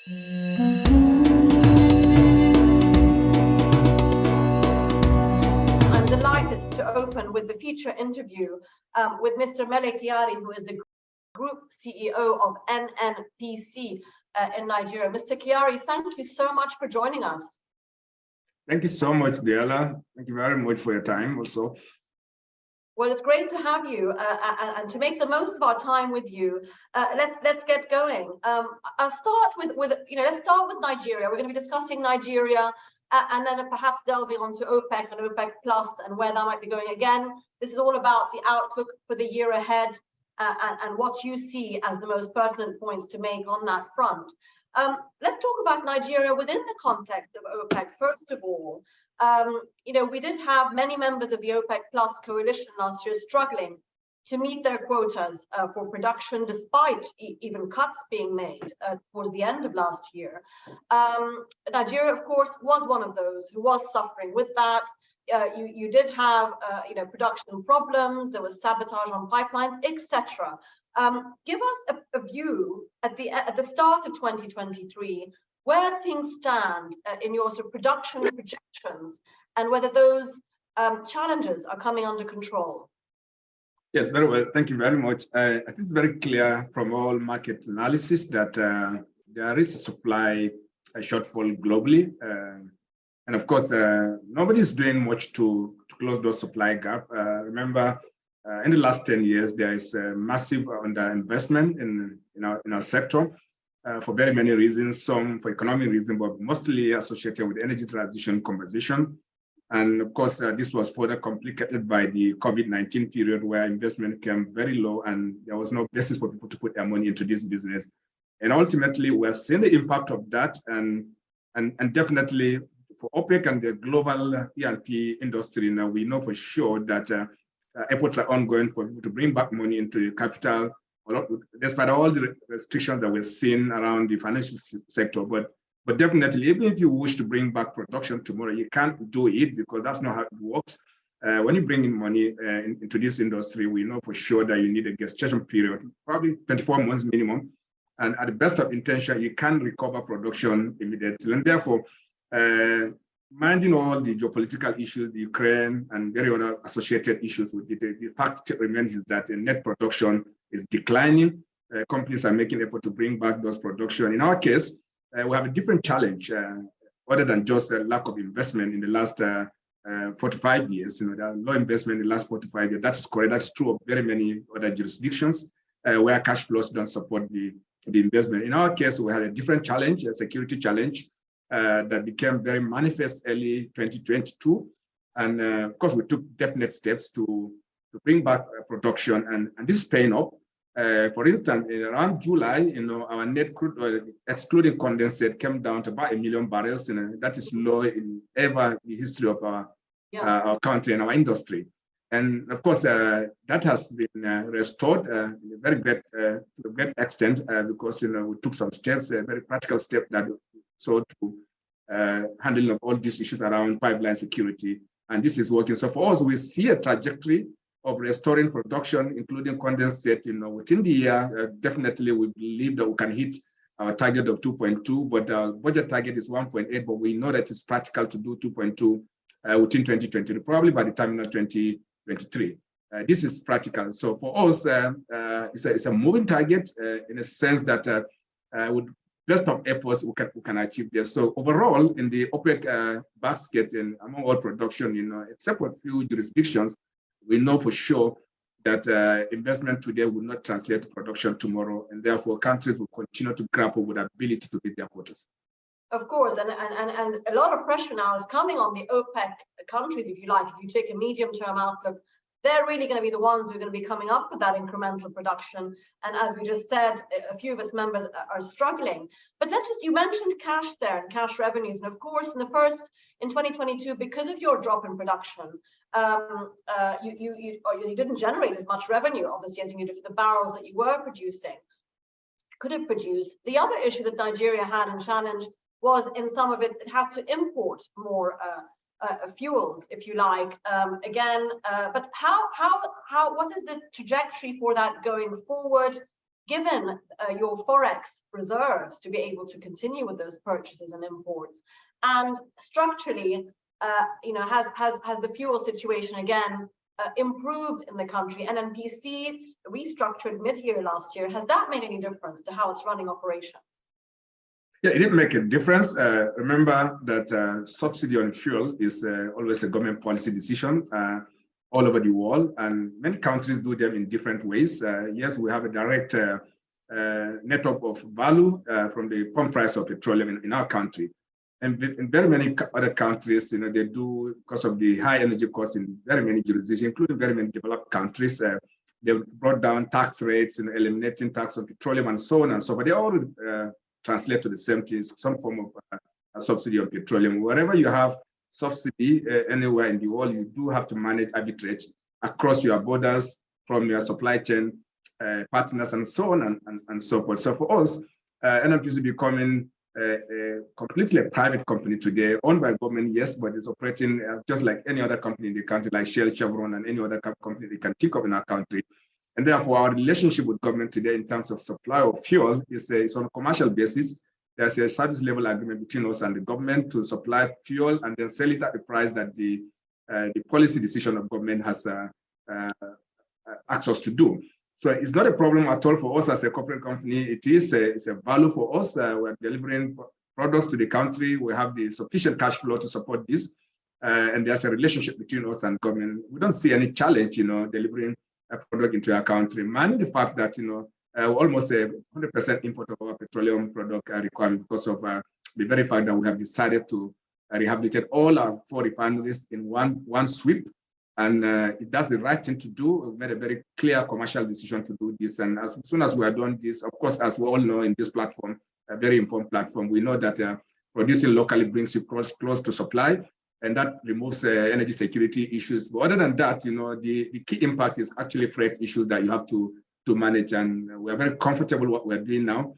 I'm delighted to open with the feature interview with Mr. Mele Kyari, who is the Group CEO of NNPC in Nigeria. Mr. Kyari, thank you so much for joining us. Thank you so much, Diala. Thank you very much for your time also. Well, it's great to have you and to make the most of our time with you. Let's get going. I'll start with let's start with Nigeria. We're going to be discussing Nigeria and then perhaps delving onto OPEC and OPEC Plus and where that might be going. Again, this is all about the outlook for the year ahead and what you see as the most pertinent points to make on that front. Let's talk about Nigeria within the context of OPEC. First of all, we did have many members of the OPEC Plus coalition last year struggling to meet their quotas for production, despite even cuts being made towards the end of last year. Nigeria, of course, was one of those who was suffering with that. You did have production problems. There was sabotage on pipelines, etc. Give us a view at the start of 2023 where things stand in your sort of production projections and whether those challenges are coming under control. Yes, very well. Thank you very much. I think it's very clear from all market analysis that there is a supply shortfall globally. And of course, nobody is doing much to close those supply gap. Remember, in the last 10 years, there is a massive underinvestment in our sector for very many reasons, some for economic reasons, but mostly associated with energy transition conversation. And of course, this was further complicated by the COVID-19 period where investment came very low and there was no basis for people to put their money into this business. And ultimately, we're seeing the impact of that and definitely for OPEC and the global E&P industry now, we know for sure that efforts are ongoing for people to bring back money into the capital, despite all the restrictions that we're seeing around the financial sector. But definitely, even if you wish to bring back production tomorrow, you can't do it because that's not how it works. When you bring in money into this industry, we know for sure that you need a gestation period, probably 24 months minimum. And at the best of intention, you can recover production immediately. And therefore, minding all the geopolitical issues, the Ukraine and very other associated issues with it, the fact still remains is that the net production is declining. Companies are making effort to bring back those production. In our case, we have a different challenge other than just a lack of investment in the last 45 years. There are low investment in the last 45 years. That's correct. That's true of very many other jurisdictions where cash flows don't support the investment. In our case, we had a different challenge, a security challenge that became very manifest early 2022. And of course, we took definite steps to bring back production, and this is paying off. For instance, around July, our net crude oil, excluding condensate, came down to about 1 million barrels. That is low in ever the history of our country and our industry. And of course, that has been restored in a very great, to a great extent because we took some steps, very practical steps that so to handling of all these issues around pipeline security. And this is working. So for us, we see a trajectory of restoring production, including condensate, within the year. Definitely, we believe that we can hit our target of 2.2, but our budget target is 1.8, but we know that it's practical to do 2.2 within 2020, probably by the time of 2023. This is practical. So for us, it's a moving target in a sense that with best of efforts, we can achieve this. So overall, in the OPEC basket and among all production, except for a few jurisdictions, we know for sure that investment today will not translate to production tomorrow, and therefore countries will continue to grapple with the ability to meet their quotas. Of course, and a lot of pressure now is coming on the OPEC countries, if you like. If you take a medium-term outlook, they're really going to be the ones who are going to be coming up with that incremental production. And as we just said, a few of its members are struggling. But you mentioned cash there and cash revenues. And of course, in 2022, because of your drop in production, you didn't generate as much revenue, obviously, as you did for the barrels that you were producing, could have produced. The other issue that Nigeria had and challenge was in some of it had to import more fuels, if you like, again. But what is the trajectory for that going forward? given your forex reserves to be able to continue with those purchases and imports? And structurally, has the fuel situation again improved in the country? NNPC restructured mid-year last year. Has that made any difference to how it's running operations? Yeah, it did make a difference. Remember that subsidy on fuel is always a government policy decision all over the world, and many countries do them in different ways. Yes, we have a direct network of value from the pump price of petroleum in our country. And in very many other countries, they do, because of the high energy costs in very many jurisdictions, including very many developed countries, they've brought down tax rates, eliminating tax on petroleum and so on and so forth. They all translate to the same thing, some form of a subsidy on petroleum. Wherever you have subsidy anywhere in the world, you do have to manage arbitrage across your borders from your supply chain partners and so on and so forth. So for us, NNPC becoming completely a private company today, owned by government, yes, but it's operating just like any other company in the country, like Shell, Chevron, and any other company they can think of in our country. And therefore, our relationship with government today in terms of supply of fuel is on a commercial basis. There's a service level agreement between us and the government to supply fuel and then sell it at the price that the policy decision of government has asked us to do. So it's not a problem at all for us as a corporate company. It's a value for us. We're delivering products to the country. We have the sufficient cash flow to support this. And there's a relationship between us and government. We don't see any challenge, delivering a product into our country. Man, the fact that, almost a 100% import of our petroleum product requirement because of the very fact that we have decided to rehabilitate all our 4 refineries in one sweep. And it does the right thing to do. We've made a very clear commercial decision to do this. And as soon as we are doing this, of course, as we all know in this platform, a very informed platform, we know that producing locally brings you close to supply, and that removes energy security issues. But other than that, the key impact is actually freight issues that you have to manage. And we're very comfortable with what we're doing now.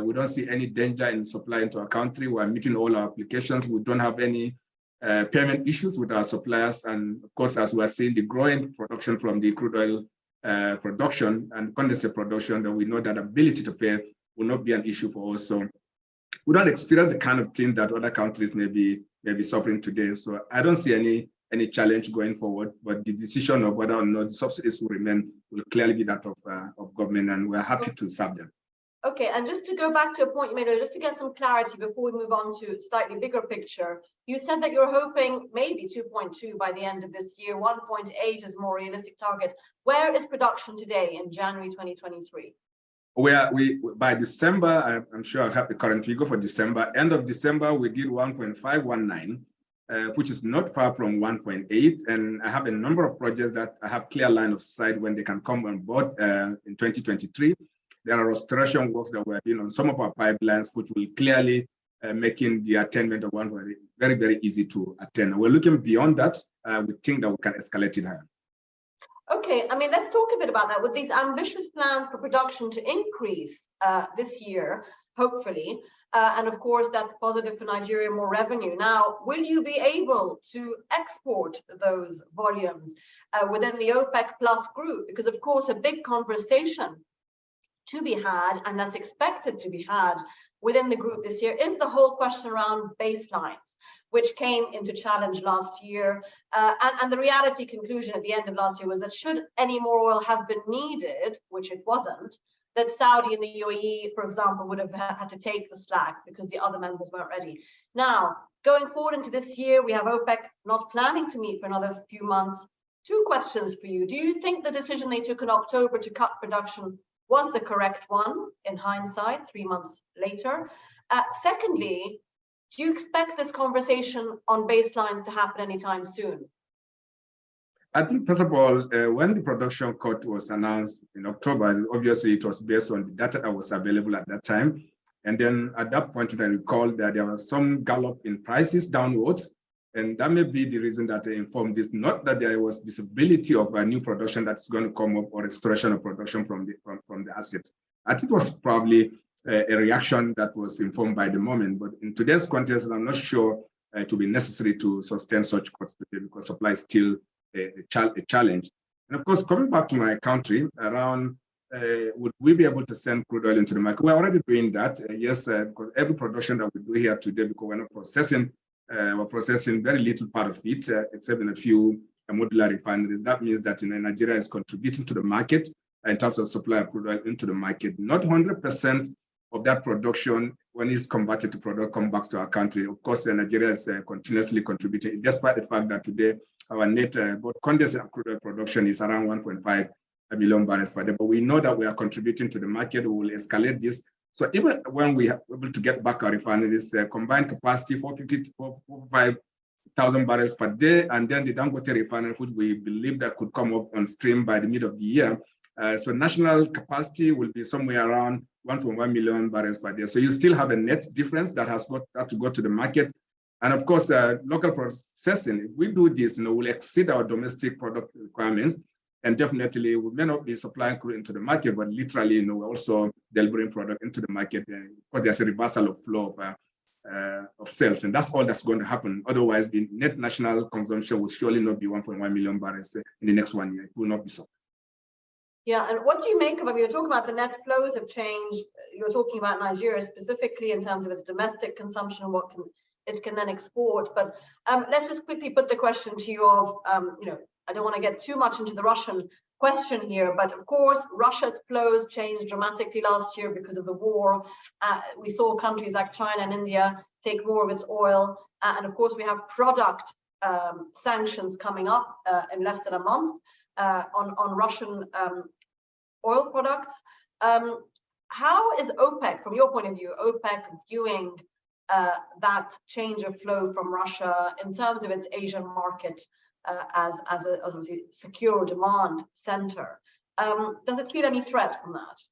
We don't see any danger in supply into our country. We're meeting all our applications. We don't have any payment issues with our suppliers. And of course, as we are seeing the growing production from the crude oil production and condensate production, that we know that ability to pay will not be an issue for us. So we don't experience the kind of thing that other countries may be suffering today. So I don't see any challenge going forward, but the decision of whether or not the subsidies will remain will clearly be that of government, and we're happy to serve them. Okay, and just to go back to a point you made, just to get some clarity before we move on to slightly bigger picture, you said that you're hoping maybe 2.2 by the end of this year, 1.8 is more realistic target. Where is production today in January 2023? We by December, I'm sure I have the current figure for December. End of December, we did 1.519, which is not far from 1.8. And I have a number of projects that I have clear line of sight when they can come on board in 2023. There are restoration works that we're doing on some of our pipelines, which will clearly making the attainment of 1.8 very, very easy to attain. We're looking beyond that. We think that we can escalate it higher. Okay, I mean, let's talk a bit about that. With these ambitious plans for production to increase this year, hopefully, and of course, that's positive for Nigeria, more revenue. Now, will you be able to export those volumes within the OPEC Plus group? Because, of course, a big conversation to be had, and that's expected to be had within the group this year, is the whole question around baselines, which came into challenge last year. And the reality conclusion at the end of last year was that should any more oil have been needed, which it wasn't, that Saudi and the UAE, for example, would have had to take the slack because the other members weren't ready. Now, going forward into this year, we have OPEC not planning to meet for another few months. 2 questions for you. Do you think the decision they took in October to cut production was the correct one in hindsight, 3 months later? Secondly, do you expect this conversation on baselines to happen anytime soon? I think, first of all, when the production cut was announced in October, obviously it was based on the data that was available at that time. And then at that point, I recall that there was some gallop in prices downwards. And that may be the reason that they informed this, not that there was visibility of a new production that's going to come up or restoration of production from the asset. I think it was probably a reaction that was informed by the moment. But in today's context, I'm not sure to be necessary to sustain such costs today because supply is still a challenge. And of course, coming back to my country, around would we be able to send crude oil into the market? We're already doing that, yes, because every production that we do here today, because we're processing very little part of it, except in a few modular refineries. That means that Nigeria is contributing to the market in terms of supply of crude oil into the market. Not 100% of that production, when it's converted to product, comes back to our country. Of course, Nigeria is continuously contributing, despite the fact that today our net both condensate and crude oil production is around 1.5 million barrels per day. But we know that we are contributing to the market. We will escalate this. So even when we are able to get back our refineries, combined capacity 450 to 45,000 barrels per day, and then the Dangote refinery, which we believe that could come up on stream by the middle of the year. So national capacity will be somewhere around 1.1 million barrels per day. So you still have a net difference that has to go to the market. And of course, local processing, if we do this, we'll exceed our domestic product requirements. And definitely, we may not be supplying crude into the market, but literally, we're also delivering product into the market because there's a reversal of flow of sales. And that's all that's going to happen. Otherwise, the net national consumption will surely not be 1.1 million barrels in the next 1 year. It will not be so. Yeah, and what do you make of it? You're talking about the net flows have changed. You're talking about Nigeria specifically in terms of its domestic consumption, what it can then export. But let's just quickly put the question to you of, I don't want to get too much into the Russian question here, but of course, Russia's flows changed dramatically last year because of the war. We saw countries like China and India take more of its oil. And of course, we have product sanctions coming up in less than a month on Russian oil products. How is OPEC, from your point of view, OPEC viewing that change of flow from Russia in terms of its Asian market as obviously secure demand center? Does it feel any threat from that?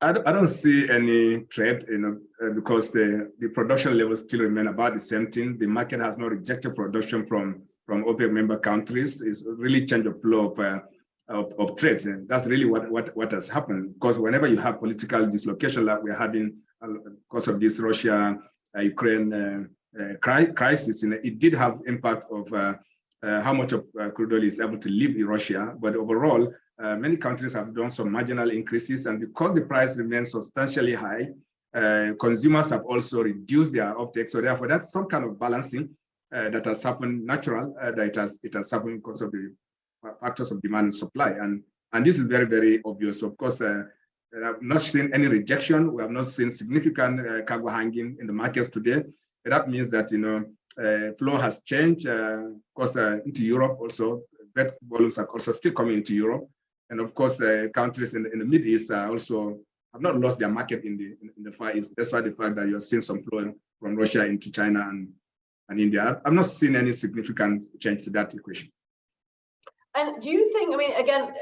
I don't see any threat, because the production levels still remain about the same thing. The market has not rejected production from OPEC member countries. It's really change of flow of trade. And that's really what has happened. Because whenever you have political dislocation like we're having because of this Russia-Ukraine crisis, it did have impact of how much of crude oil is able to leave Russia. But overall, many countries have done some marginal increases. And because the price remains substantially high, consumers have also reduced their offtake. So therefore, that's some kind of balancing that has happened natural, that it has happened because of the factors of demand and supply. And this is very, very obvious. Of course, we have not seen any rejection. We have not seen significant cargo hanging in the markets today. That means that, flow has changed, of course, into Europe also. Vet volumes are also still coming into Europe. And of course, countries in the Middle East are also have not lost their market in the Far East. That's why the fact that you're seeing some flow from Russia into China and India. I've not seen any significant change to that equation. And do you think, again,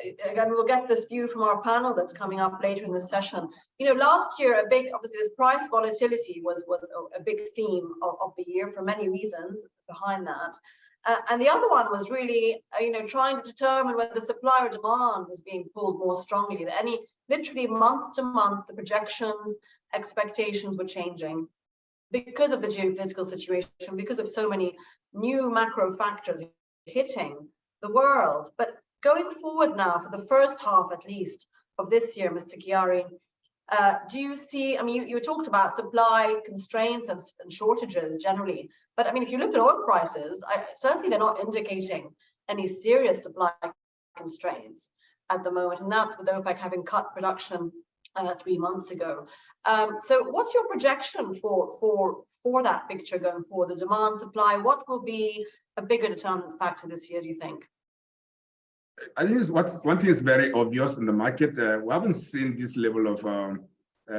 we'll get this view from our panel that's coming up later in this session. Last year, obviously this price volatility was a big theme of the year for many reasons behind that. And the other one was really, trying to determine whether the supply or demand was being pulled more strongly. Literally month to month, the projections, expectations were changing because of the geopolitical situation, because of so many new macro factors hitting the world. But going forward now, for the first half at least of this year, Mr. Kyari, do you see, you talked about supply constraints and shortages generally, but if you look at oil prices, certainly they're not indicating any serious supply constraints at the moment, and that's with OPEC having cut production 3 months ago. So what's your projection for that picture going forward, the demand supply? What will be a bigger determinant factor this year, do you think? I think one thing is very obvious in the market. We haven't seen this level of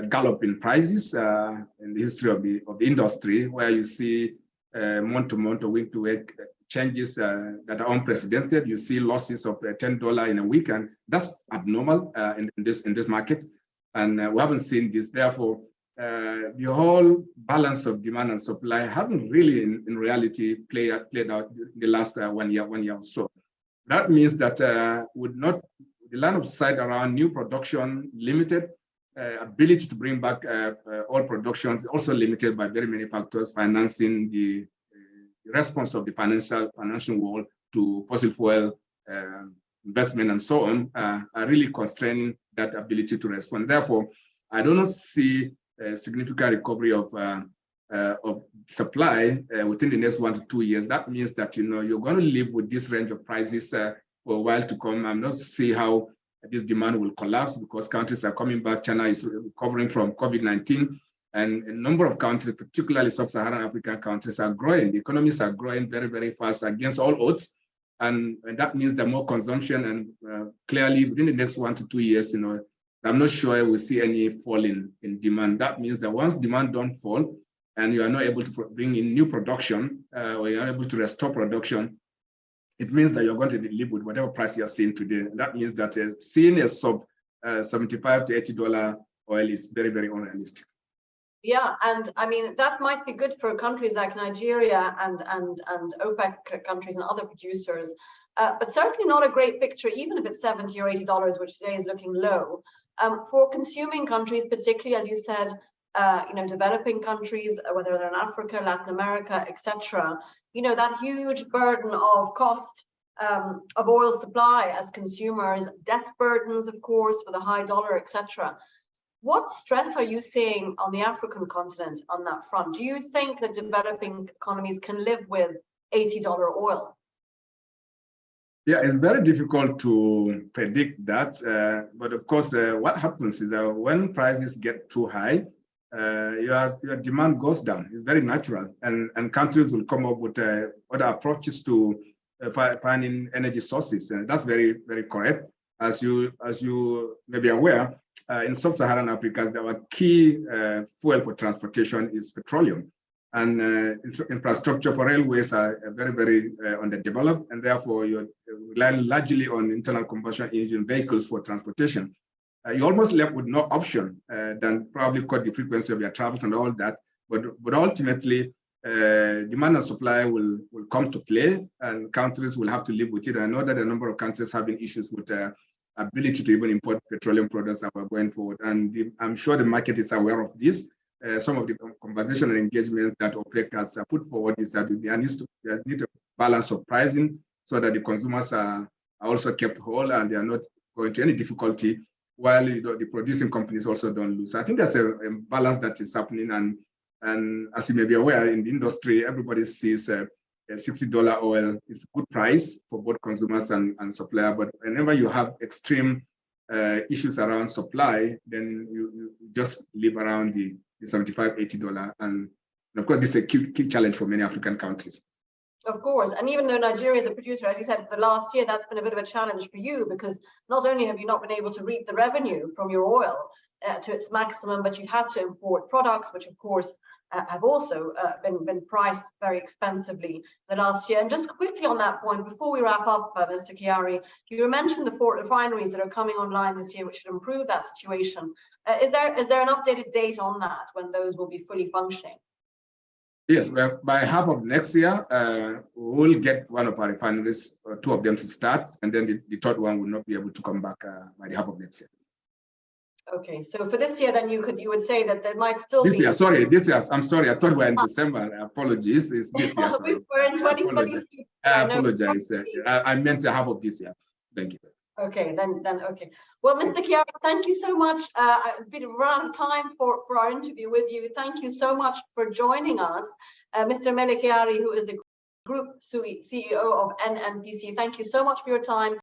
gallop in prices in the history of the industry, where you see month to month or week to week changes that are unprecedented. You see losses of $10 in a week, and that's abnormal in this market. And we haven't seen this. Therefore, the whole balance of demand and supply haven't really, in reality, played out in the last 1 year or so. That means that the line of sight around new production limited, ability to bring back oil production is also limited by very many factors, financing, the response of the financial world to fossil fuel investment and so on, are really constraining that ability to respond. Therefore, I do not see a significant recovery of supply within the next 1 to 2 years. That means that you're going to live with this range of prices for a while to come. I'm not see how this demand will collapse because countries are coming back. China is recovering from COVID-19, and a number of countries, particularly sub-Saharan African countries, are growing. The economies are growing very, very fast against all odds, and that means that more consumption. And clearly, within the next 1 to 2 years, I'm not sure we'll see any fall in demand. That means that once demand don't fall, and you are not able to bring in new production, or you're not able to restore production, it means that you're going to live with whatever price you're seeing today. And that means that seeing a sub $75 to $80 oil is very, very unrealistic. Yeah, and I mean, that might be good for countries like Nigeria and OPEC countries and other producers, but certainly not a great picture, even if it's $70 or $80, which today is looking low. For consuming countries, particularly, as you said, developing countries, whether they're in Africa, Latin America, etc., that huge burden of cost of oil supply as consumers, debt burdens, of course, with a high dollar, etc. What stress are you seeing on the African continent on that front? Do you think that developing economies can live with $80 oil? Yeah, it's very difficult to predict that. But of course, what happens is that when prices get too high, your demand goes down. It's very natural. And countries will come up with other approaches to finding energy sources. And that's very, very correct. As you may be aware, in sub-Saharan Africa, our key fuel for transportation is petroleum. And infrastructure for railways are very, very underdeveloped, and therefore you're relying largely on internal combustion engine vehicles for transportation. You're almost left with no option than probably cut the frequency of your travels and all that. But ultimately, demand and supply will come to play, and countries will have to live with it. I know that a number of countries have been issues with ability to even import petroleum products that were going forward, and I'm sure the market is aware of this. Some of the conversation and engagements that OPEC has put forward is that there needs a balance of pricing so that the consumers are also kept whole and they are not going to any difficulty, while the producing companies also don't lose. So I think there's a balance that is happening, and as you may be aware, in the industry, everybody sees a $60 oil is a good price for both consumers and supplier. But whenever you have extreme issues around supply, then you just live around the $75, $80. And of course, this is a key challenge for many African countries. Of course. And even though Nigeria is a producer, as you said, for the last year, that's been a bit of a challenge for you, because not only have you not been able to reap the revenue from your oil to its maximum, but you've had to import products, which of course have also been priced very expensively the last year. And just quickly on that point, before we wrap up, Mr. Kyari, you mentioned the 4 refineries that are coming online this year, which should improve that situation. Is there an updated date on that, when those will be fully functioning? Yes, well, by half of next year, we'll get one of our refineries, 2 of them to start, and then the third one will not be able to come back by the half of next year. Okay, so for this year, then you would say that there might still be this year. Sorry, this year. I'm sorry. I thought we were in December. Apologies. It's this year. Sorry. We're in 2020. I apologize. I meant the half of this year. Thank you. Okay, then okay. Well, Mr. Kyari, thank you so much. I've been run out of time for our interview with you. Thank you so much for joining us, Mr. Mele Kyari, who is the Group CEO of NNPC. Thank you so much for your time.